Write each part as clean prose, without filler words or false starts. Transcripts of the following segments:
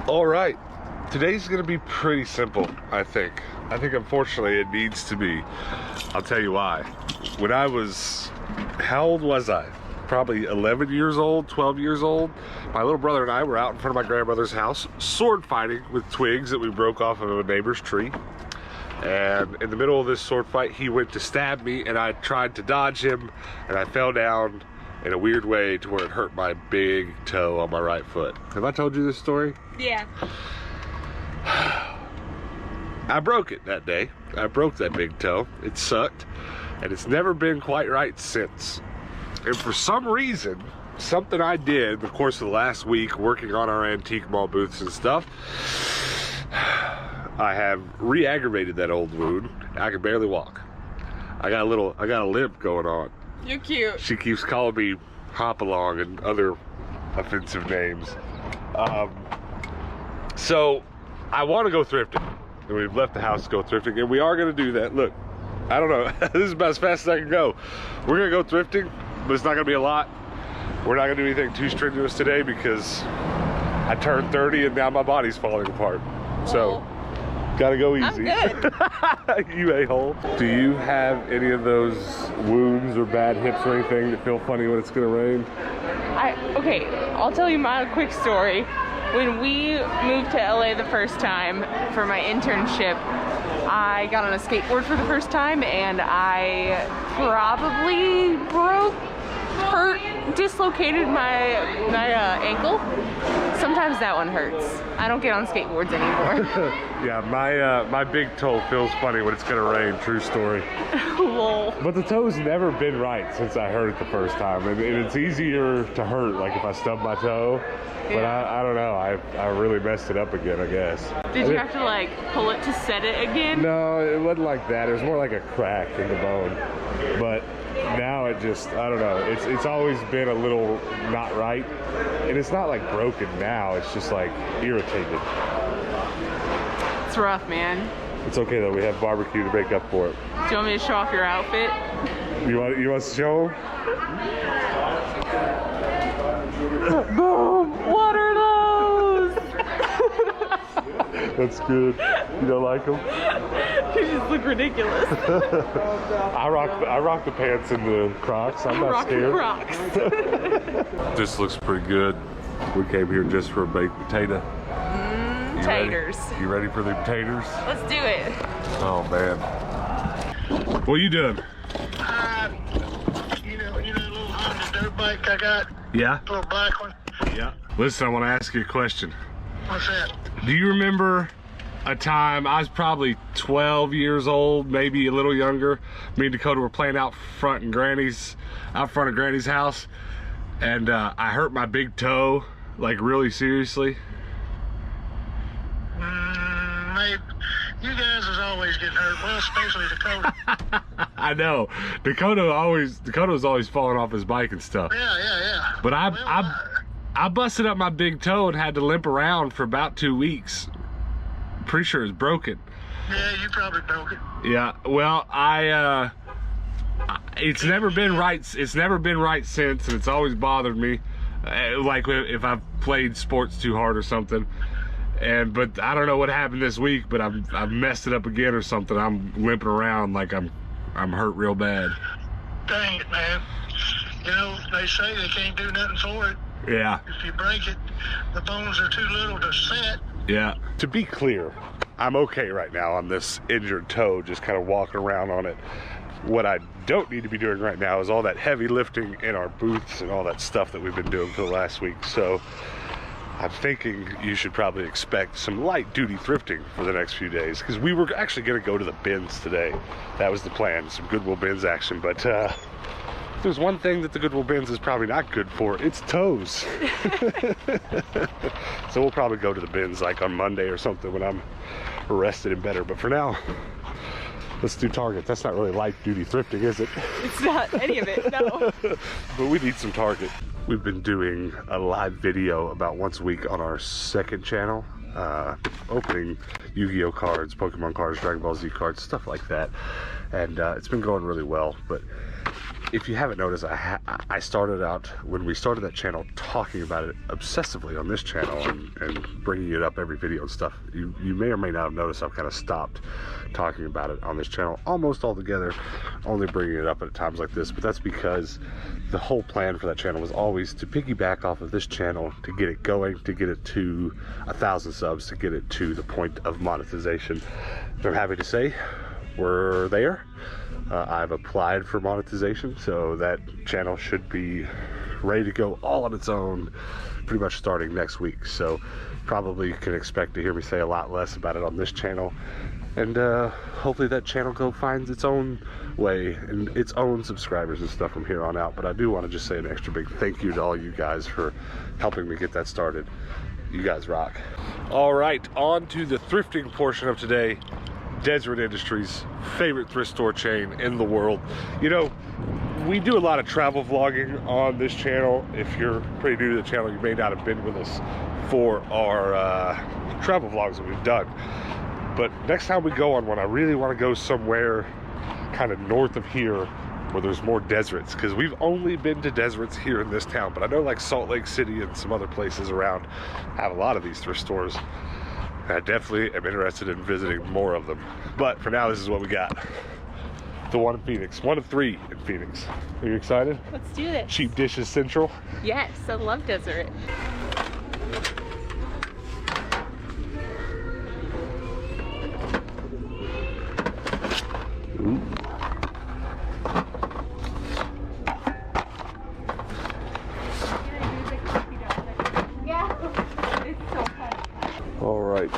All right, today's gonna be pretty simple, I think. Unfortunately it needs to be. I'll tell you why. When I was, how old was I? Probably 11 years old, 12 years old. My little brother and I were out in front of my grandmother's house, sword fighting with twigs that we broke off of a neighbor's tree. And in the middle of this sword fight, he went to stab me and I tried to dodge him and I fell down in a weird way to where it hurt my big toe on my right foot. Have I told you this story? Yeah. I broke it that day. I broke that big toe. It sucked. And it's never been quite right since. And for some reason, something I did in the course of the last week working on our antique mall booths and stuff, I have re-aggravated that old wound. I can barely walk. I got a limp going on. You're cute. She keeps calling me Hop-Along and other offensive names. So I want to go thrifting. And we've left the house to go thrifting, and we are going to do that. Look, I don't know. This is about as fast as I can go. We're going to go thrifting, but it's not going to be a lot. We're not going to do anything too strenuous today because I turned 30 and now my body's falling apart. So, gotta go easy. I'm good. You a-hole. Do you have any of those wounds or bad hips or anything that feel funny when it's gonna rain? Okay, I'll tell you my quick story. When we moved to LA the first time for my internship, I got on a skateboard for the first time and I probably dislocated my ankle. Sometimes that one hurts. I don't get on skateboards anymore. Yeah, my big toe feels funny when it's gonna rain, true story. Lol. But the toe's never been right since I hurt it the first time. And it's easier to hurt, like if I stub my toe. But I don't know, I really messed it up again, I guess. Did you have to like pull it to set it again? No, it wasn't like that. It was more like a crack in the bone. But now it just, I don't know, it's always been a little not right. And it's not like broken now, it's just like irritated. It's rough, man. It's okay though, we have barbecue to make up for it. Do you want me to show off your outfit? You want to show them? Boom! What are those? That's good. You don't like them? You just look ridiculous. I rock the pants and the Crocs. I'm not scared. Crocs. This looks pretty good. We came here just for a baked potato. Taters. You ready for the potatoes? Let's do it. Oh man. What are you doing? You know the little Honda dirt bike I got? Yeah? Little black one? Yeah. Listen, I want to ask you a question. What's that? Do you remember a time, I was probably 12 years old, maybe a little younger, me and Dakota were playing out front of Granny's house, and I hurt my big toe, like really seriously? Maybe. You guys is always getting hurt, well, especially Dakota. I know. Dakota was always falling off his bike and stuff. Yeah. But I busted up my big toe and had to limp around for about 2 weeks. Pretty sure it's broken. Yeah, you probably broke it. Yeah, well, it's never been right. It's never been right since, and it's always bothered me. Like if I've played sports too hard or something. But I don't know what happened this week, but I've messed it up again or something. I'm limping around like I'm hurt real bad. Dang it, man. You know, they say they can't do nothing for it. Yeah. If you break it, the bones are too little to set. Yeah. To be clear, I'm okay right now on this injured toe, just kind of walking around on it. What I don't need to be doing right now is all that heavy lifting in our booths and all that stuff that we've been doing for the last week. So I'm thinking you should probably expect some light duty thrifting for the next few days, because we were actually going to go to the bins today. That was the plan, some Goodwill bins action. But there's one thing that the Goodwill bins is probably not good for, it's toes. So we'll probably go to the bins like on Monday or something when I'm rested and better. But for now, let's do Target. That's not really light duty thrifting, is it? It's not any of it, no. But we need some Target. We've been doing a live video about once a week on our second channel, opening Yu-Gi-Oh cards, Pokemon cards, Dragon Ball Z cards, stuff like that. And it's been going really well. But if you haven't noticed, I started out, when we started that channel, talking about it obsessively on this channel and bringing it up every video and stuff. You may or may not have noticed I've kind of stopped talking about it on this channel almost altogether, only bringing it up at times like this. But that's because the whole plan for that channel was always to piggyback off of this channel, to get it going, to get it to 1,000 subs, to get it to the point of monetization. So I'm happy to say we're there. I've applied for monetization, so that channel should be ready to go all on its own pretty much starting next week. So probably can expect to hear me say a lot less about it on this channel, and hopefully that channel finds its own way and its own subscribers and stuff from here on out. But I do want to just say an extra big thank you to all you guys for helping me get that started. You guys rock. All right, on to the thrifting portion of today. Deseret Industries, favorite thrift store chain in the world. You know, we do a lot of travel vlogging on this channel. If you're pretty new to the channel, you may not have been with us for our travel vlogs that we've done. But next time we go on one, I really want to go somewhere kind of north of here where there's more deserts, because we've only been to deserts here in this town. But I know like Salt Lake City and some other places around have a lot of these thrift stores. I definitely am interested in visiting more of them. But for now, this is what we got. The one in Phoenix. 1 of 3 in Phoenix. Are you excited? Let's do this. Cheap Dishes Central. Yes, I love Deseret. Ooh. All right.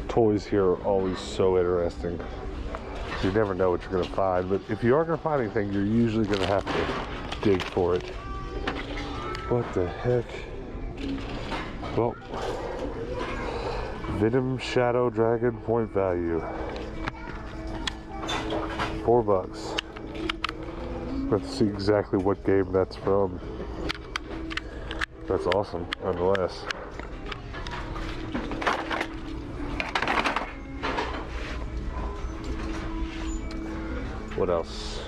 Toys here are always so interesting. You never know what you're going to find, but if you are going to find anything, you're usually going to have to dig for it. What the heck? Well, Venom Shadow Dragon, point value $4. Let's see exactly what game that's from. That's awesome, nonetheless. What else?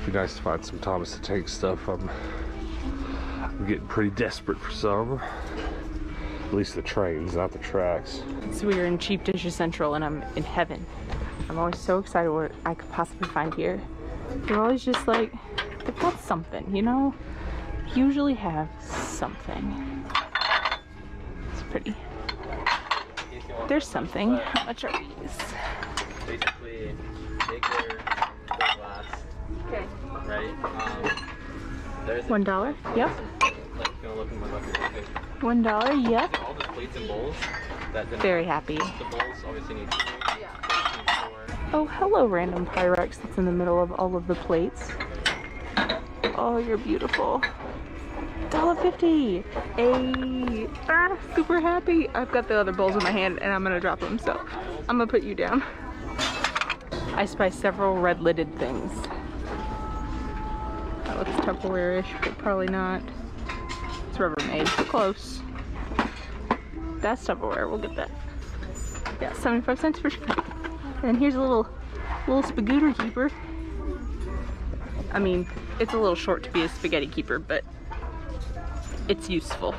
Be nice to find some Thomas the Tank stuff. I'm getting pretty desperate for some. At least the trains, not the tracks. So we are in Cheap Dishes Central and I'm in heaven. I'm always so excited what I could possibly find here. They're always just like, they've got something, you know? Usually have something. It's pretty. There's something. How much are these? Basically, bigger glass. Okay. Right? There's $1? Yep. Like, gonna look in my bucket real quick. $1, yep. All the plates and bowls. Very happy. The bowls obviously need 2. Oh, hello, random Pyrex that's in the middle of all of the plates. Oh, you're beautiful. $1.50. Hey, super happy. I've got the other bowls in my hand and I'm gonna drop them, so I'm gonna put you down. I spy several red-lidded things. That looks Tupperware-ish, but probably not. It's Rubbermaid. Close. That's Tupperware. We'll get that. Yeah, 75 cents for sure. And here's a little spagooter keeper. I mean, it's a little short to be a spaghetti keeper, but it's useful.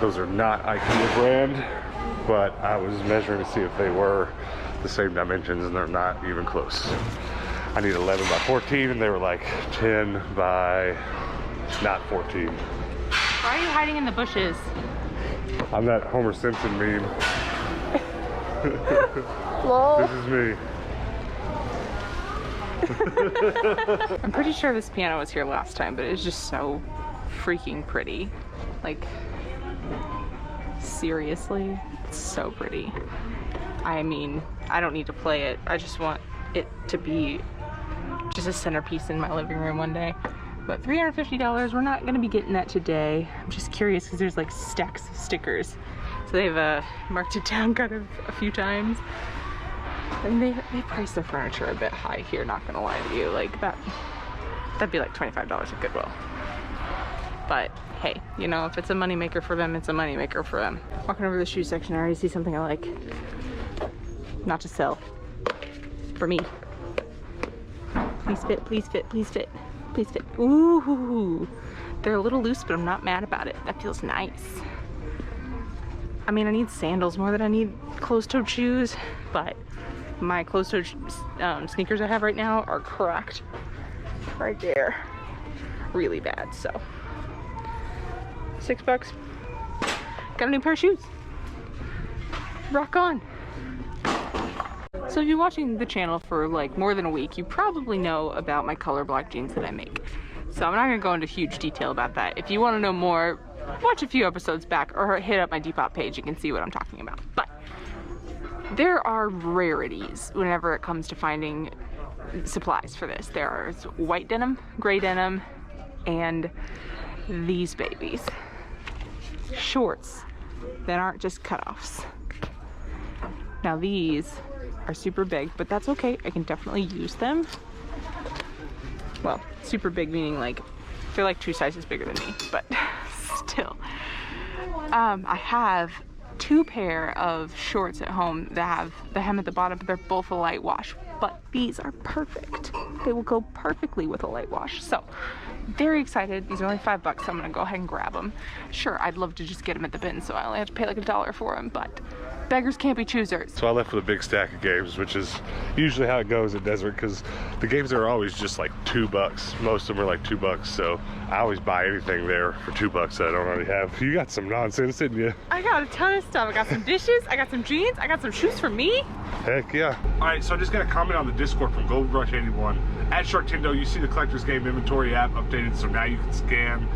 Those are not IKEA brand, but I was measuring to see if they were the same dimensions, and they're not even close. I need 11 by 14, and they were like 10 by not 14. Why are you hiding in the bushes? I'm that Homer Simpson meme. Lol. This is me. I'm pretty sure this piano was here last time, but it's just so freaking pretty. Like, seriously, it's so pretty. I mean, I don't need to play it. I just want it to be just a centerpiece in my living room one day. But $350, we're not gonna be getting that today. I'm just curious because there's like stacks of stickers. So they've marked it down kind of a few times. And they price their furniture a bit high here, not gonna lie to you. Like that'd be like $25 at Goodwill. But hey, you know, if it's a moneymaker for them, it's a moneymaker for them. Walking over the shoe section, I already see something I like. Not to sell. For me. Please fit, please fit, please fit, please fit. Ooh, they're a little loose, but I'm not mad about it. That feels nice. I mean, I need sandals more than I need closed-toed shoes, but my closed-toed sneakers I have right now are cracked right there. Really bad, so. $6. Got a new pair of shoes. Rock on. So if you're watching the channel for like more than a week, you probably know about my color block jeans that I make. So I'm not gonna go into huge detail about that. If you wanna know more, watch a few episodes back or hit up my Depop page, you can see what I'm talking about. But there are rarities whenever it comes to finding supplies for this. There's white denim, gray denim, and these babies. Shorts that aren't just cutoffs. Now these are super big, but that's okay. I can definitely use them. Well, super big meaning like they're like 2 sizes bigger than me, but still. I have 2 pair of shorts at home that have the hem at the bottom, but they're both a light wash. But these are perfect. They will go perfectly with a light wash. So, very excited. These are only $5, so I'm gonna go ahead and grab them. Sure, I'd love to just get them at the bin, so I only have to pay like $1 for them, but beggars can't be choosers. So I left with a big stack of games, which is usually how it goes at Desert, because the games are always just like $2. Most of them are like $2, so I always buy anything there for $2 that I don't already have. You got some nonsense, didn't you? I got a ton of stuff. I got some dishes, I got some jeans, I got some shoes for me. Heck yeah. All right, so I just got a comment on the Discord from Gold Rush 81. At Sharktendo, you see the Collector's Game inventory app updated, so now you can scan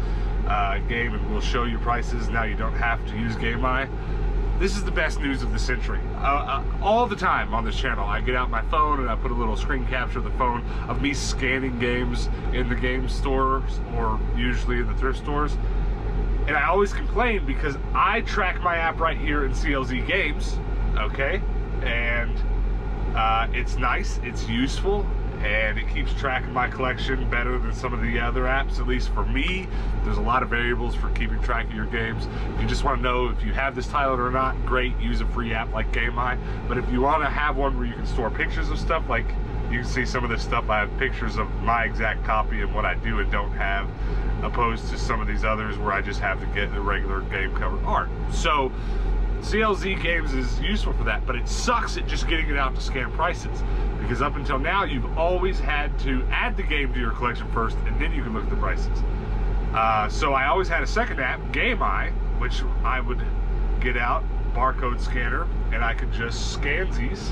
game and we'll show you prices. Now you don't have to use GameEye. This is the best news of the century. All the time on this channel, I get out my phone and I put a little screen capture of the phone of me scanning games in the game stores or usually in the thrift stores. And I always complain because I track my app right here in CLZ Games, okay? And it's nice, it's useful, and it keeps track of my collection better than some of the other apps, at least for me. There's a lot of variables for keeping track of your games. If you just want to know if you have this title or not, great, use a free app like GameEye. But if you want to have one where you can store pictures of stuff, like you can see some of this stuff, I have pictures of my exact copy and what I do and don't have, opposed to some of these others where I just have to get the regular game cover art. So CLZ Games is useful for that, but it sucks at just getting it out to scan prices, because up until now you've always had to add the game to your collection first and then you can look at the prices. So I always had a second app, GameEye, which I would get out, barcode scanner, and I could just scan these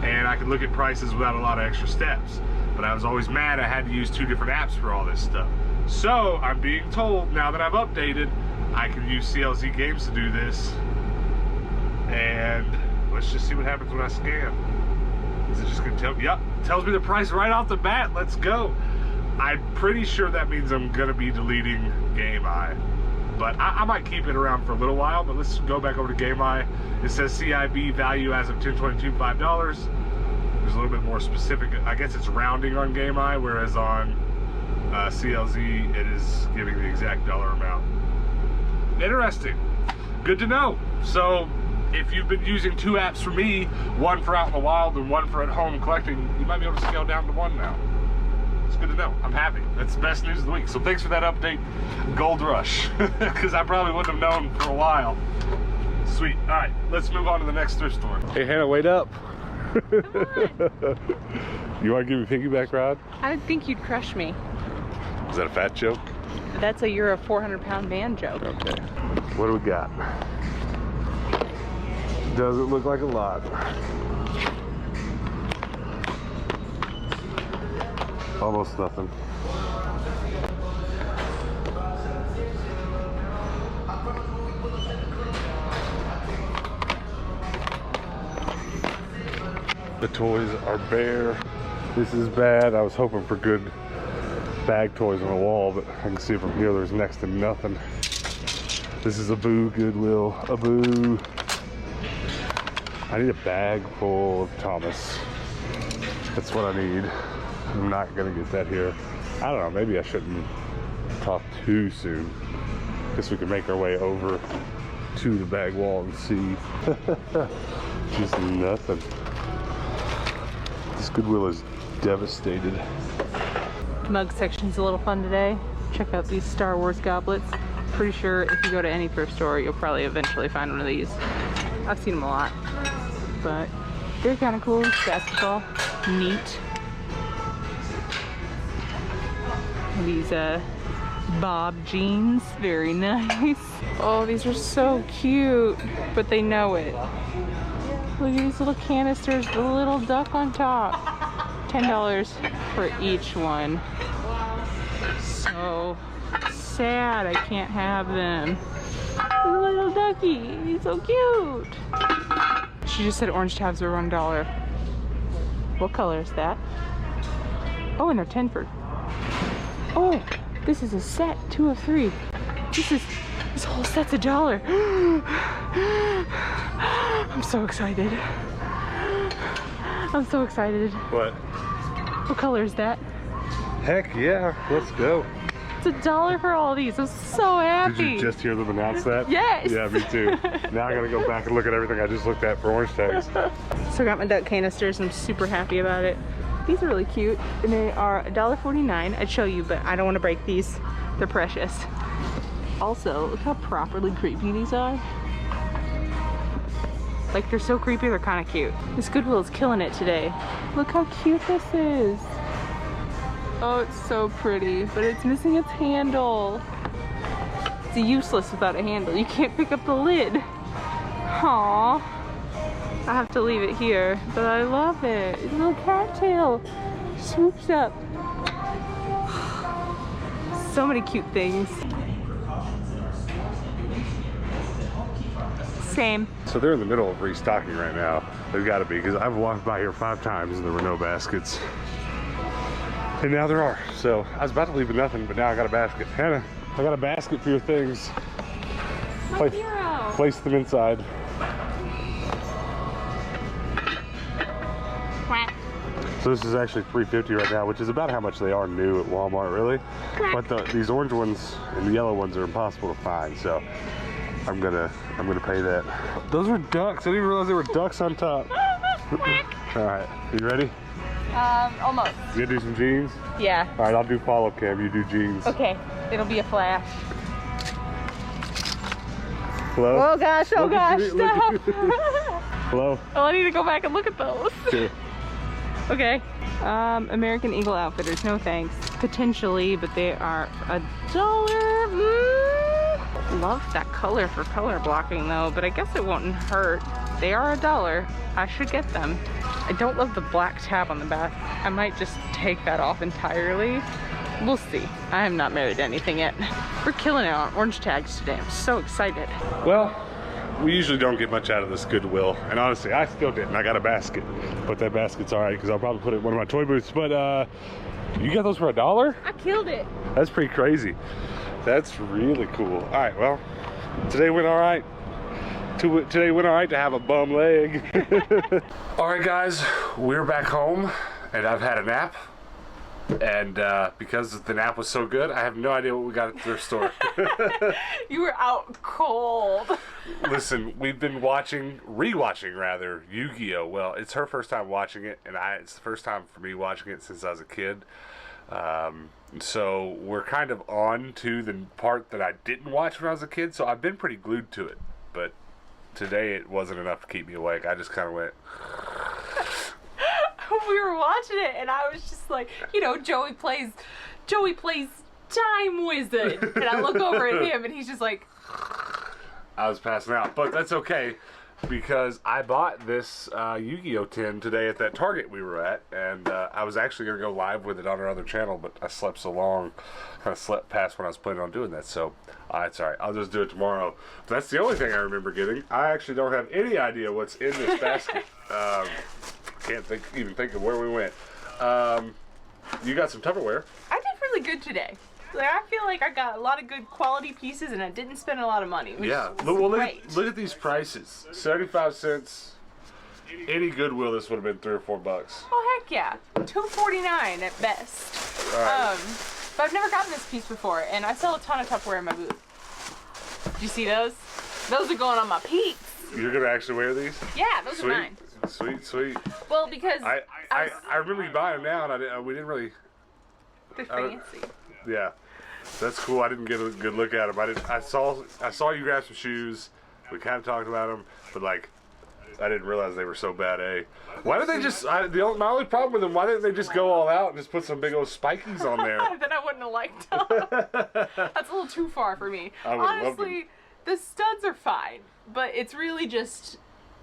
and I could look at prices without a lot of extra steps. But I was always mad I had to use 2 different apps for all this stuff. So I'm being told now that I've updated, I can use CLZ Games to do this. And let's just see what happens when I scan. Is it just gonna tell me? Yep, tells me the price right off the bat. Let's go. I'm pretty sure that means I'm gonna be deleting GameEye, but I might keep it around for a little while. But let's go back over to GameEye. It says CIB value as of 10/22, $5. There's a little bit more specific. I guess it's rounding on GameEye, whereas on CLZ it is giving the exact dollar amount. Interesting. Good to know. So if you've been using 2 apps for me, one for out in the wild and one for at home collecting, you might be able to scale down to 1 now. It's good to know. I'm happy. That's the best news of the week. So thanks for that update, Gold Rush, because I probably wouldn't have known for a while. Sweet. All right, let's move on to the next thrift store. Hey, Hannah, wait up. You want to give me a piggyback ride? I didn't think you'd crush me. Is that a fat joke? That's a you're a 400-pound man joke. Okay. What do we got? Doesn't look like a lot. Almost nothing. The toys are bare. This is bad. I was hoping for good bag toys on the wall, but I can see from here there's next to nothing. This is a boo Goodwill, a boo. I need a bag full of Thomas. That's what I need. I'm not gonna get that here. I don't know, maybe I shouldn't talk too soon. Guess we can make our way over to the bag wall and see. Just nothing. This Goodwill is devastated. Mug section's a little fun today. Check out these Star Wars goblets. Pretty sure if you go to any thrift store, you'll probably eventually find one of these. I've seen them a lot, but they're kind of cool. Basketball, neat. These Bob jeans, very nice. Oh, these are so cute, but they know it. Look at these little canisters, the little duck on top. $10 for each one. So sad I can't have them. The little ducky, he's so cute. She just said orange tabs were $1. What color is that? Oh, and they're 10 for. Oh, this is a set, 2 of 3. This whole set's $1. I'm so excited. I'm so excited. What? What color is that? Heck yeah, let's go. It's $1 for all these. I'm so happy. Did you just hear them announce that? Yes. Yeah, me too. Now I gotta go back and look at everything I just looked at for orange tags. So I got my duck canisters and I'm super happy about it. These are really cute and they are $1.49. I'd show you, but I don't want to break these. They're precious. Also, look how properly creepy these are. Like, they're so creepy, they're kind of cute. This Goodwill is killing it today. Look how cute this is. Oh, it's so pretty, but it's missing its handle. It's useless without a handle. You can't pick up the lid. Aww. I have to leave it here, but I love it. It's a little cattail. Swoops up. So many cute things. Same. So they're in the middle of restocking right now. They've got to be, because I've walked by here 5 times and there were no baskets. And now there are. So I was about to leave with nothing, but now I got a basket. Hannah, I got a basket for your things. Place them inside. So this is actually $3.50 right now, which is about how much they are new at Walmart, really. But these orange ones and the yellow ones are impossible to find, so I'm gonna pay that. Those were ducks. I didn't even realize there were ducks on top. All right, you ready? Almost. You gonna do some jeans? Yeah. All right, I'll do follow cam. You do jeans. Okay, it'll be a flash. Hello? Oh gosh, oh Look at gosh, you, look at stop. you. Hello? Oh, I need to go back and look at those. Here. Okay. American Eagle Outfitters, no thanks. Potentially, but they are $1. Love that color for color blocking though, but I guess it won't hurt. They are $1. I should get them. I don't love the black tab on the back. I might just take that off entirely. We'll see. I am not married to anything yet. We're killing it on orange tags today. I'm so excited. Well, we usually don't get much out of this Goodwill, and honestly, I still didn't. I got a basket, but that basket's all right because I'll probably put it in one of my toy booths. But you got those for $1? I killed it. That's pretty crazy. That's really cool. All right, well, today went all right. Today went all right to have a bum leg. All right, guys, we're back home, and I've had a nap. And because the nap was so good, I have no idea what we got at the thrift store. You were out cold. Listen, we've been rewatching rather, Yu-Gi-Oh! Well, it's her first time watching it, and it's the first time for me watching it since I was a kid. So we're kind of on to the part that I didn't watch when I was a kid, so I've been pretty glued to it. But today it wasn't enough to keep me awake. I just kind of went... We were watching it and I was just like, you know, Joey plays Time Wizard. And I look over at him and he's just like... I was passing out, but that's okay because I bought this Yu-Gi-Oh! Tin today at that Target we were at, and I was actually going to go live with it on our other channel, but I slept so long, kind of slept past when I was planning on doing that, so it's alright, I'll just do it tomorrow. But that's the only thing I remember getting. I actually don't have any idea what's in this basket. Can't even think of where we went. You got some Tupperware. I did really good today. Like, I feel like I got a lot of good quality pieces and I didn't spend a lot of money. Yeah, look at these prices. 75 cents. Any Goodwill, this would have been $3 or $4. Oh heck yeah, $2.49 at best. All right. But I've never gotten this piece before, and I sell a ton of Tupperware in my booth. Do you see those? Those are going on my peaks. You're gonna actually wear these? Yeah, those are mine. Sweet. Well, because I remember you buying them now, and we didn't really. they're fancy. Yeah, that's cool. I didn't get a good look at them. I saw you grab some shoes. We kind of talked about them, but like, I didn't realize they were so bad. Why did they just? My only problem with them. Why didn't they just go all out and just put some big old spikies on there? Then I wouldn't have liked them. That's a little too far for me. I would love Honestly, the studs are fine, but it's really just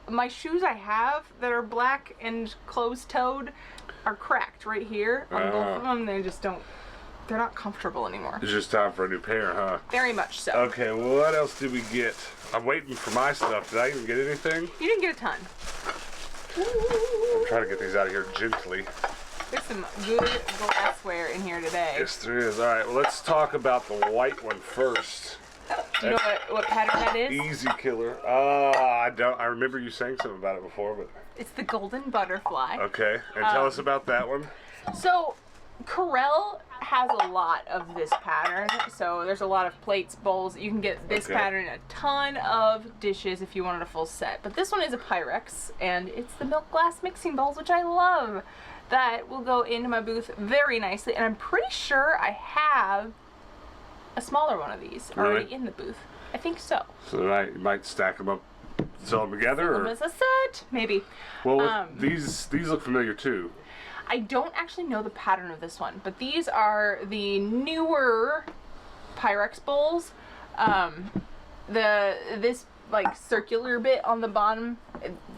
my shoes I have that are black and closed-toed are cracked right here on both of them. They just don't. They're not comfortable anymore. It's just time for a new pair, huh? Very much so. Okay, well, what else did we get? I'm waiting for my stuff. Did I even get anything? You didn't get a ton. I'm trying to get these out of here gently. There's some good glassware in here today. Yes, there is. All right, well, let's talk about the white one first. Do you know what pattern that is? Easy killer. I don't. I remember you saying something about it before, but It's the golden butterfly. okay. And tell us about that one. So, Corel has a lot of this pattern. So there's a lot of plates, bowls. You can get this pattern in a ton of dishes if you wanted a full set. But this one is a Pyrex, and it's the milk glass mixing bowls, which I love. That will go into my booth very nicely, and I'm pretty sure I have a smaller one of these already in the booth. I think so. So you might stack them up, sell them together, Them or as a set, maybe. well, these look familiar too. I don't actually know the pattern of this one, but these are the newer Pyrex bowls. This like circular bit on the bottom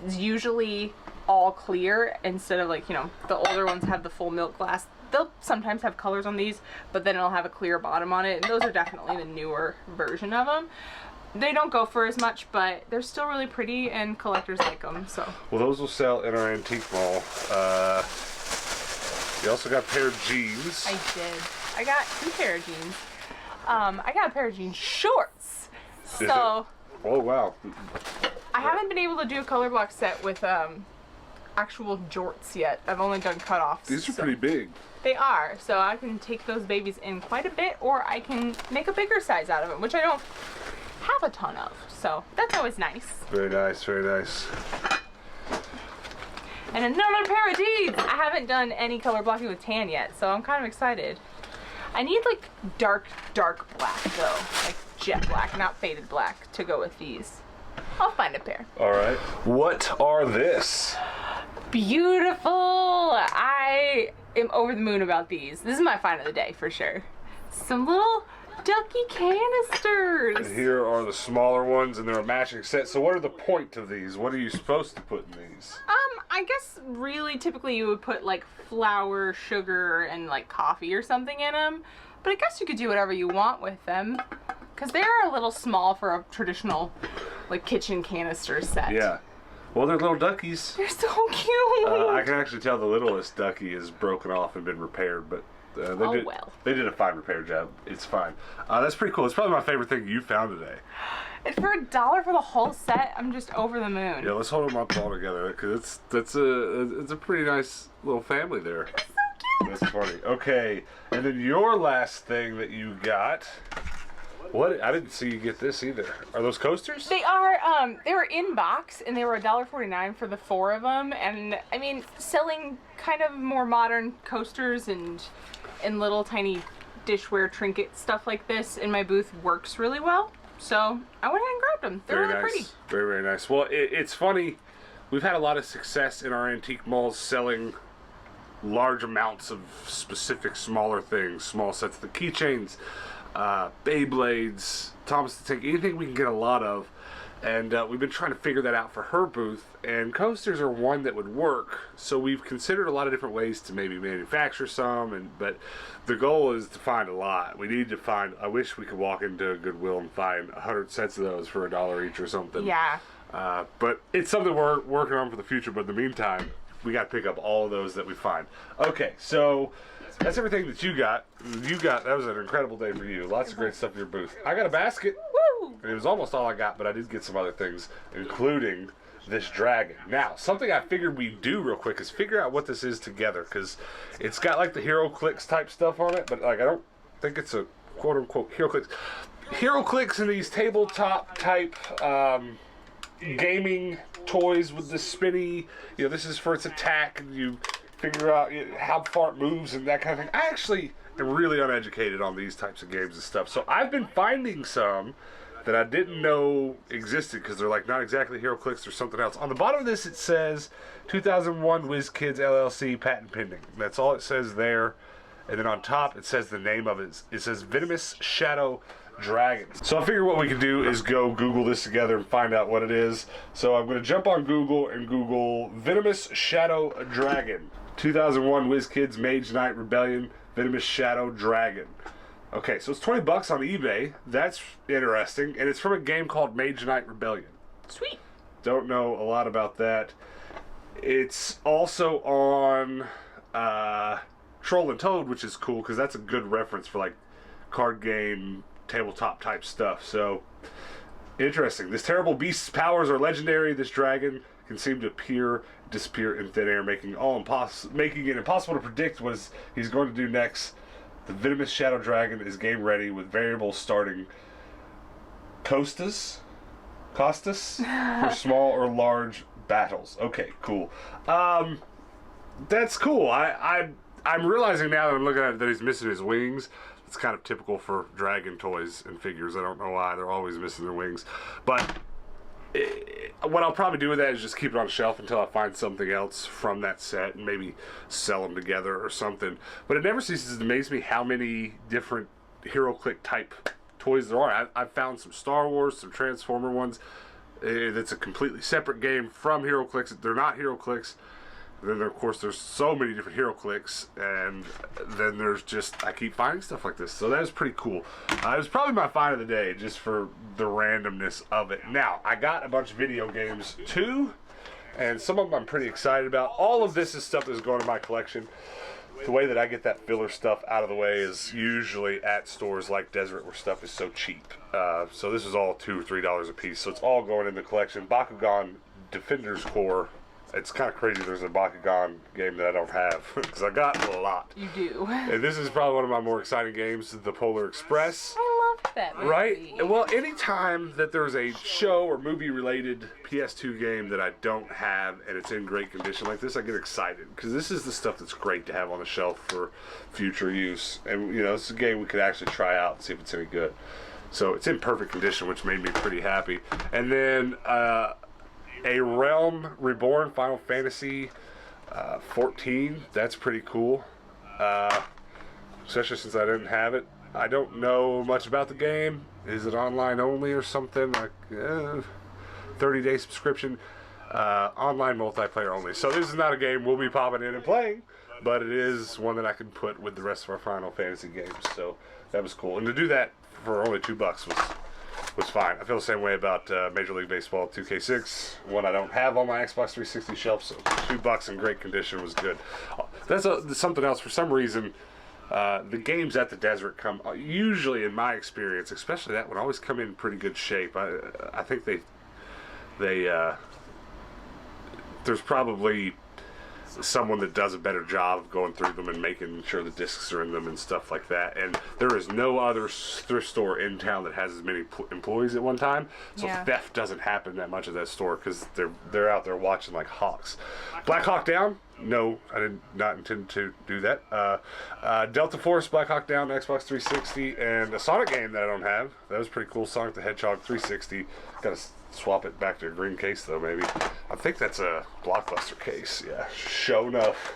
is usually all clear instead of like, you know, the older ones have the full milk glass. They'll sometimes have colors on these, but then it'll have a clear bottom on it, and those are definitely the newer version of them. They don't go for as much, but they're still really pretty, and collectors like them. So. Well, those will sell in our antique mall. You also got a pair of jeans. I did. I got 2 pair of jeans. I got a pair of jean shorts. So. Oh wow. I haven't been able to do a color block set with actual jorts yet. I've only done cutoffs. These are pretty big. They are. So I can take those babies in quite a bit, or I can make a bigger size out of them, which I don't have a ton of. So that's always nice. Very nice. Very nice. And another pair of jeans! I haven't done any color blocking with tan yet, so I'm kind of excited. I need like dark black though. Like jet black, not faded black, to go with these. I'll find a pair. All right. What are this? Beautiful! I am over the moon about these. This is my find of the day for sure. Some little ducky canisters. And here are the smaller ones, and they're a matching set. So what are the point of these? What are you supposed to put in these? I guess really typically you would put like flour, sugar, and like coffee or something in them. But I guess you could do whatever you want with them, because they are a little small for a traditional like kitchen canister set. Yeah. Well, they're little duckies. They're so cute. I can actually tell the littlest ducky is broken off and been repaired, but they did a fine repair job. It's fine. That's pretty cool. It's probably my favorite thing you found today. And for $1 for the whole set, I'm just over the moon. Yeah, let's hold them up all together, because it's a pretty nice little family there. It's so cute. That's funny. Okay, and then your last thing that you got. What? I didn't see you get this either. Are those coasters? They are. They were in box, and they were $1.49 for the 4 of them. And I mean, selling kind of more modern coasters and little tiny dishware trinket stuff like this in my booth works really well. So I went ahead and grabbed them. They're very really nice. pretty. Very, very nice. Well, it's funny. We've had a lot of success in our antique malls selling large amounts of specific smaller things, small sets of the keychains, Beyblades, Thomas the Tank, anything we can get a lot of. And we've been trying to figure that out for her booth, and coasters are one that would work. So we've considered a lot of different ways to maybe manufacture some, but the goal is to find a lot. We need to find, I wish we could walk into Goodwill and find 100 sets of those for $1 each or something. Yeah. But it's something we're working on for the future, but in the meantime, we got to pick up all of those that we find. Okay, so that's everything that you got. That was an incredible day for you. Lots of great stuff in your booth. I got a basket. Woo! It was almost all I got, but I did get some other things, including this dragon. Now, something I figured we'd do real quick is figure out what this is together, because it's got like the Hero Clicks type stuff on it, but like I don't think it's a quote-unquote HeroClix. HeroClix and these tabletop type gaming toys with the spinny, this is for its attack, and you figure out how far it moves and that kind of thing. I actually am really uneducated on these types of games and stuff, so I've been finding some that I didn't know existed because they're like not exactly HeroClix or something else. On the bottom of this it says 2001 WizKids LLC patent pending. That's all it says there. And then on top it says the name of it. It says Venomous Shadow Dragon. So I figure what we can do is go Google this together and find out what it is. So I'm going to jump on Google and Google Venomous Shadow Dragon. 2001 WizKids Mage Knight Rebellion Venomous Shadow Dragon. Okay, so it's $20 on eBay. That's interesting. And it's from a game called Mage Knight Rebellion. Sweet. Don't know a lot about that. It's also on Troll and Toad, which is cool because that's a good reference for like card game, tabletop type stuff. So, interesting. This terrible beast's powers are legendary. This dragon can seem to disappear in thin air, making it impossible to predict what he's going to do next. The Venomous Shadow Dragon is game ready with variables starting Costas for small or large battles. Okay, cool. That's cool. I'm realizing now that I'm looking at it that he's missing his wings. It's kind of typical for dragon toys and figures. I don't know why they're always missing their wings, but what I'll probably do with that is just keep it on a shelf until I find something else from that set and maybe sell them together or something. But it never ceases to amaze me how many different HeroClix type toys there are. I've found some Star Wars, some Transformer ones. That's a completely separate game from HeroClix. They're not HeroClix. Then, of course, there's so many different HeroClix, and then there's just, I keep finding stuff like this. So that was pretty cool. It was probably my find of the day, just for the randomness of it. Now, I got a bunch of video games, too, and some of them I'm pretty excited about. All of this is stuff that's going to my collection. The way that I get that filler stuff out of the way is usually at stores like Deseret, where stuff is so cheap. So this is all $2 or $3 a piece, so it's all going in the collection. Bakugan Defender's Core. It's kind of crazy there's a Bakugan game that I don't have, because I got a lot. You do. And this is probably one of my more exciting games, The Polar Express. I love that movie. Right? Well, anytime that there's a show or movie-related PS2 game that I don't have and it's in great condition like this, I get excited, because this is the stuff that's great to have on the shelf for future use. And, it's a game we could actually try out and see if it's any good. So it's in perfect condition, which made me pretty happy. And then, A Realm Reborn Final Fantasy 14. That's pretty cool, especially since I didn't have it. I don't know much about the game. Is it online only or something? Like 30-day subscription, online multiplayer only. So this is not a game we'll be popping in and playing, but it is one that I can put with the rest of our Final Fantasy games. So that was cool, and to do that for only $2 was fine. I feel the same way about Major League Baseball 2K6, one I don't have on my Xbox 360 shelf, so $2 in great condition was good. That's something else. For some reason, the games at the Deseret come, usually in my experience, especially that one, always come in pretty good shape. I think there's probably someone that does a better job of going through them and making sure the discs are in them and stuff like that. And there is no other thrift store in town that has as many employees at one time, so theft doesn't happen that much at that store because they're out there watching like hawks. Black Hawk Down? No, I did not intend to do that. Delta Force, Black Hawk Down, Xbox 360, and a Sonic game that I don't have. That was pretty cool. Sonic the Hedgehog 360. Got to swap it back to a green case though, maybe. I think that's a Blockbuster case. Yeah, sure enough.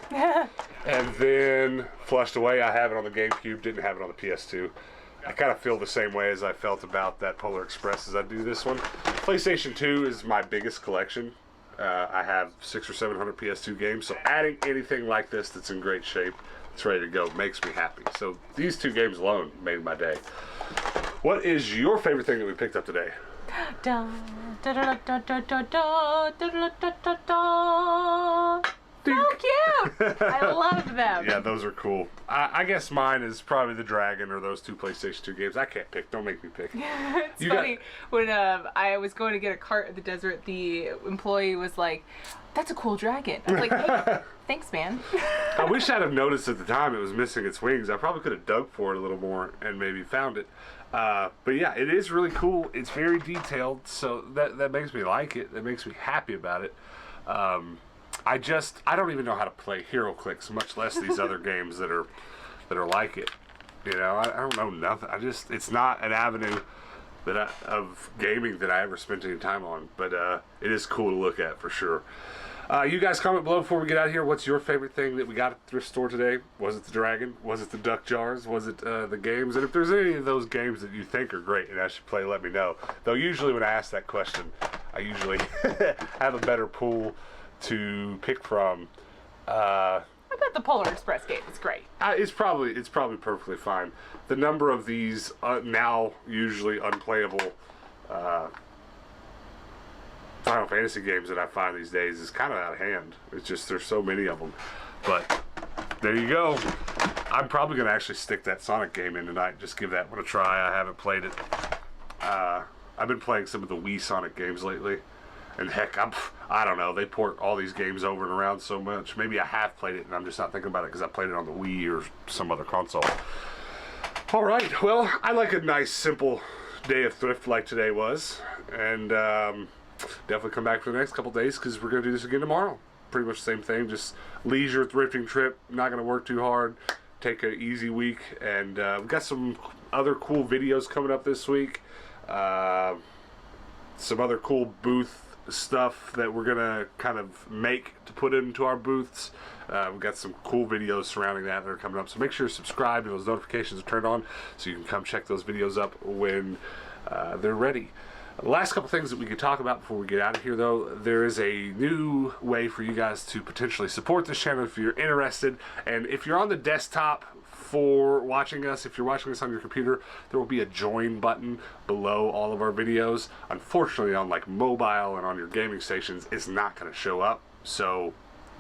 And then Flushed Away, I have it on the GameCube, didn't have it on the PS2. I kind of feel the same way as I felt about that Polar Express as I do this one. PlayStation 2 is my biggest collection. I have 600 or 700 PS2 games, so adding anything like this that's in great shape, it's ready to go, makes me happy. So these two games alone made my day. What is your favorite thing that we picked up today? So cute! I love them. Yeah, those are cool. I guess mine is probably the Dragon or those two PlayStation 2 games. I can't pick. Don't make me pick. It's You funny, when I was going to get a cart at the desert, the employee was like, "That's a cool dragon." I was like, "Hey, thanks, man." I wish I'd have noticed at the time it was missing its wings. I probably could have dug for it a little more and maybe found it. But yeah, it is really cool. It's very detailed, so that makes me like it. That makes me happy about it. I don't even know how to play HeroClix, much less these other games that are like it. You know, I don't know nothing. It's not an avenue of gaming that I ever spent any time on, but it is cool to look at for sure. You guys comment below before we get out of here. What's your favorite thing that we got at the thrift store today? Was it the Dragon? Was it the duck jars? Was it the games? And if there's any of those games that you think are great and I should play, let me know. Though usually when I ask that question, I usually have a better pool to pick from. I bet the Polar Express game is great. It's probably perfectly fine. The number of these now usually unplayable Final Fantasy games that I find these days is kind of out of hand. It's just there's so many of them. But there you go. I'm probably going to actually stick that Sonic game in tonight. Just give that one a try. I haven't played it. I've been playing some of the Wii Sonic games lately. And heck, I don't know. They port all these games over and around so much. Maybe I have played it and I'm just not thinking about it because I played it on the Wii or some other console. All right. Well, I like a nice, simple day of thrift like today was. And definitely come back for the next couple days because we're going to do this again tomorrow. Pretty much the same thing. Just leisure thrifting trip. Not going to work too hard. Take an easy week. And we've got some other cool videos coming up this week. Some other cool booth stuff that we're gonna kind of make to put into our booths. We've got some cool videos surrounding that are coming up, so make sure you're subscribed and those notifications are turned on so you can come check those videos up when they're ready. The last couple things that we could talk about before we get out of here, though, there is a new way for you guys to potentially support this channel if you're interested. And if you're on the desktop for watching us, if you're watching this on your computer, there will be a join button below all of our videos. Unfortunately, on like mobile and on your gaming stations, it's not going to show up. So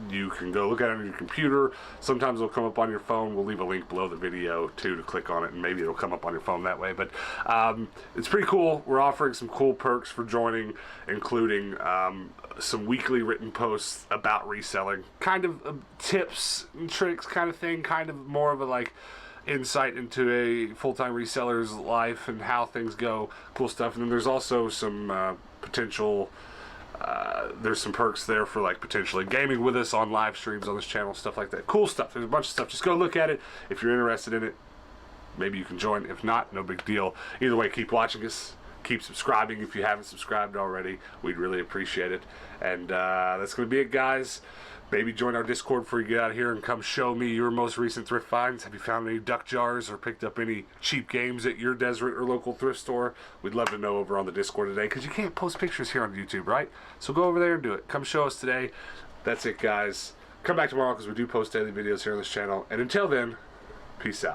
you can go look at it on your computer. Sometimes it'll come up on your phone. We'll leave a link below the video too to click on it, and maybe it'll come up on your phone that way. But it's pretty cool. We're offering some cool perks for joining, including some weekly written posts about reselling, kind of tips and tricks kind of thing, kind of more of a like insight into a full-time reseller's life and how things go, cool stuff. And then there's also some potential there's some perks there for like potentially gaming with us on live streams on this channel, stuff like that. Cool stuff. There's a bunch of stuff. Just go look at it. If you're interested in it, maybe you can join. If not, no big deal. Either way, keep watching us. Keep subscribing if you haven't subscribed already. We'd really appreciate it. And that's going to be it, guys. Maybe join our Discord before you get out of here and come show me your most recent thrift finds. Have you found any duck jars or picked up any cheap games at your desert or local thrift store? We'd love to know over on the Discord today because you can't post pictures here on YouTube, right? So go over there and do it. Come show us today. That's it, guys. Come back tomorrow because we do post daily videos here on this channel. And until then, peace out.